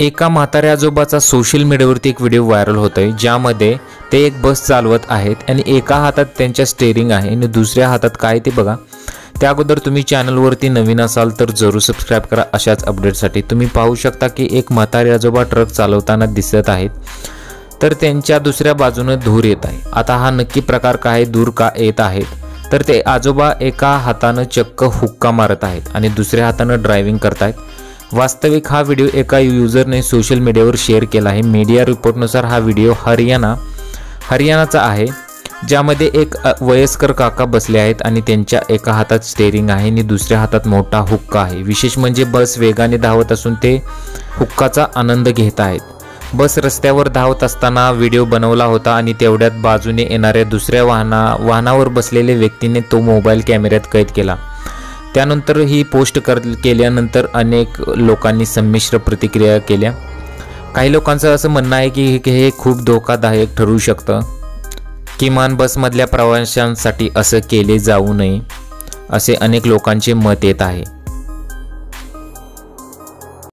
एका म्हाताऱ्या आजोबाचा सोशल मीडियावरती एक व्हिडिओ व्हायरल होतोय, ज्यामध्ये ते एक बस चालवत आहेत आणि एका हातात त्यांच्या स्टेअरिंग आहे आणि दुसऱ्या हातात काय ते बघा। त्या अगोदर तुम्ही चॅनलवरती नवीन असाल तर जरूर सबस्क्राइब करा अशाच अपडेटसाठी। तुम्ही पाहू शकता की एक म्हातारे आजोबा ट्रक चालवताना दिसत आहेत, तर त्यांच्या दुसऱ्या बाजूने धूर येत आहे। आता हा नक्की प्रकार काय, दूर का येत आहेत, तर ते आजोबा एका हाताने चक्क हुक्का मारत आहेत आणि दुसऱ्या हाताने ड्रायव्हिंग करतायत। वास्तविक हा व्हिडिओ एका युजरने सोशल मीडियावर शेअर केला आहे। मीडिया रिपोर्टनुसार हा व्हिडिओ हरियाणाचा आहे, ज्यामध्ये एक वयस्कर काका बसले आहेत आणि त्यांच्या एका हातात स्टेअरिंग आहे आणि दुसऱ्या हातात मोठा हुक्का आहे। विशेष म्हणजे बस वेगाने धावत असून ते हुक्काचा आनंद घेत आहेत। बस रस्त्यावर धावत असताना व्हिडिओ बनवला होता आणि तेवढ्यात बाजूने येणाऱ्या दुसऱ्या वाहनावर बसलेल्या व्यक्तीने तो मोबाईल कॅमेऱ्यात कैद केला। त्यानंतर ही पोस्ट केल्यानंतर अनेक लोकांनी संमिश्र प्रतिक्रिया केल्या। काही लोकांचं असं म्हणणं आहे की हे खूप धोकादायक ठरू शकतं, किमान बसमधल्या प्रवाशांसाठी असं केले जाऊ नये, असे अनेक लोकांचे मत येत आहे।